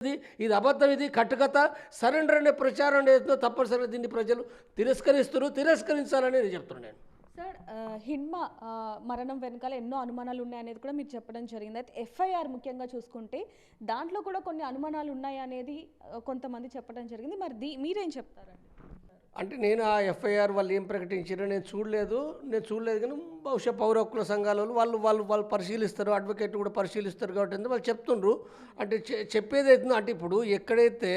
ఇది అబద్ధం, ఇది కట్టుకథ, సరెండర్ అనే ప్రచారం ఏదో తప్పనిసరిగా దీన్ని ప్రజలు తిరస్కరించాలని నేను చెప్తున్నాను నేను. సార్ హిడ్మా మరణం వెనకాల ఎన్నో అనుమానాలు ఉన్నాయనేది కూడా మీరు చెప్పడం జరిగింది. అయితే ఎఫ్ఐఆర్ ముఖ్యంగా చూసుకుంటే దాంట్లో కూడా కొన్ని అనుమానాలు ఉన్నాయి అనేది కొంతమంది చెప్పడం జరిగింది. మరి మీరేం చెప్తారండి? అంటే నేను ఆ ఎఫ్ఐఆర్ వాళ్ళు ఏం ప్రకటించారో నేను చూడలేదు కానీ బహుశా పౌర హక్కుల సంఘాల వాళ్ళు పరిశీలిస్తారు, అడ్వకేట్ కూడా పరిశీలిస్తారు కాబట్టి వాళ్ళు చెప్తుండ్రు. అంటే చెప్పేది అవుతుందో అంటే ఇప్పుడు ఎక్కడైతే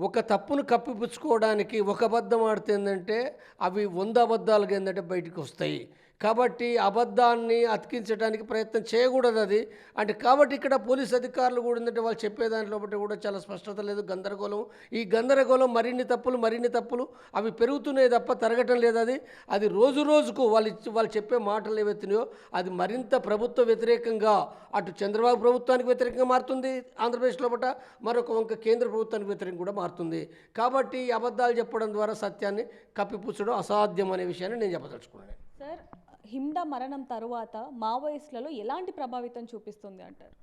ఒక తప్పును కప్పిపుచ్చుకోవడానికి ఒక అబద్ధం ఆడితే ఏంటంటే అవి 100 అబద్ధాలుగా ఏంటంటే బయటికి వస్తాయి. కాబట్టి అబద్ధాన్ని అతికించడానికి ప్రయత్నం చేయకూడదు అది. అంటే కాబట్టి ఇక్కడ పోలీస్ అధికారులు కూడా ఏంటంటే వాళ్ళు చెప్పే దాంట్లో బట్టి కూడా చాలా స్పష్టత లేదు, గందరగోళం. ఈ గందరగోళం మరిన్ని తప్పులు అవి పెరుగుతున్నాయి తప్ప తరగటం లేదు. అది రోజు రోజుకు వాళ్ళు చెప్పే మాటలు ఏవైతున్నాయో అది మరింత ప్రభుత్వ వ్యతిరేకంగా, అటు చంద్రబాబు ప్రభుత్వానికి వ్యతిరేకంగా మారుతుంది ఆంధ్రప్రదేశ్లో బట్ట, మరొక వంక కేంద్ర ప్రభుత్వానికి వ్యతిరేకంగా కూడా మారుతుంది. కాబట్టి ఈ అబద్ధాలు చెప్పడం ద్వారా సత్యాన్ని కప్పిపుచ్చడం అసాధ్యం అనే విషయాన్ని నేను చెప్పదలుచుకున్నాను. సార్ హిండా మరణం తరువాత మావోయిస్టులలో ఎలాంటి ప్రభావితం చూపిస్తుంది అంటారు?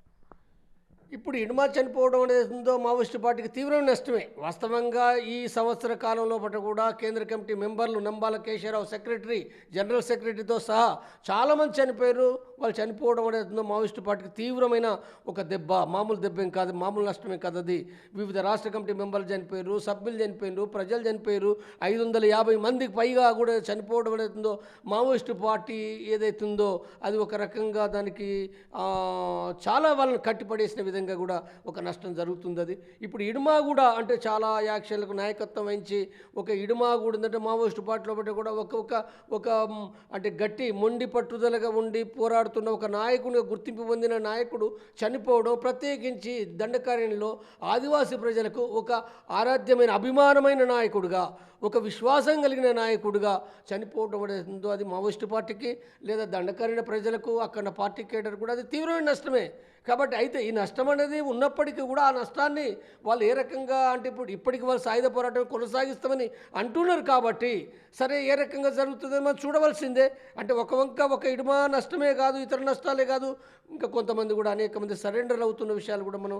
ఇప్పుడు ఇనుమా చనిపోవడం అనేది ఉందో మావోయిస్టు పార్టీకి తీవ్రమైన నష్టమే. వాస్తవంగా ఈ సంవత్సర కాలంలో పట్ల కూడా కేంద్ర కమిటీ మెంబర్లు నంబాల కేశవరావు జనరల్ సెక్రటరీతో సహా చాలామంది చనిపోయారు. వాళ్ళు చనిపోవడం అనేది ఉందో మావోయిస్టు పార్టీకి తీవ్రమైన ఒక దెబ్బ, మామూలు దెబ్బ ఏం కాదు, మామూలు నష్టమే కాదు అది. వివిధ రాష్ట్ర కమిటీ మెంబర్లు చనిపోయారు, సభ్యులు చనిపోయారు, ప్రజలు చనిపోయారు. 550 మందికి పైగా కూడా చనిపోవడం అనేది ఉందో మావోయిస్టు పార్టీ ఏదైతుందో అది ఒక రకంగా దానికి చాలా వాళ్ళని కట్టిపడేసిన విధంగా కూడా ఒక నష్టం జరుగుతుంది అది. ఇప్పుడు ఇడుమా కూడా అంటే చాలా యాక్షన్లకు నాయకత్వం వహించి ఒక ఇడుమా కూడా ఏంటంటే మావోయిస్టు పార్టీలో బట్టి కూడా ఒక అంటే గట్టి మొండి పట్టుదలగా ఉండి పోరాడుతున్న ఒక నాయకునిగా గుర్తింపు పొందిన నాయకుడు చనిపోవడం, ప్రత్యేకించి దండకారణ్యంలో ఆదివాసీ ప్రజలకు ఒక ఆరాధ్యమైన అభిమానమైన నాయకుడుగా, ఒక విశ్వాసం కలిగిన నాయకుడిగా చనిపోవడం అనేది అది మావోయిస్టు పార్టీకి లేదా దండకారణ్య ప్రజలకు అక్కడ పార్టీ కేడర్ కూడా అది తీవ్రమైన నష్టమే. కాబట్టి అయితే ఈ నష్టం అనేది ఉన్నప్పటికీ కూడా ఆ నష్టాన్ని వాళ్ళు ఏ రకంగా అంటే ఇప్పటికి వాళ్ళు సాయుధ పోరాటం కొనసాగిస్తామని అంటున్నారు. కాబట్టి సరే ఏ రకంగా జరుగుతుందో మనం చూడవలసిందే. అంటే ఒక ఇడుమా నష్టమే కాదు, ఇతర నష్టాలే కాదు, ఇంకా కొంతమంది కూడా అనేక మంది సరెండర్ అవుతున్న విషయాలు కూడా మనం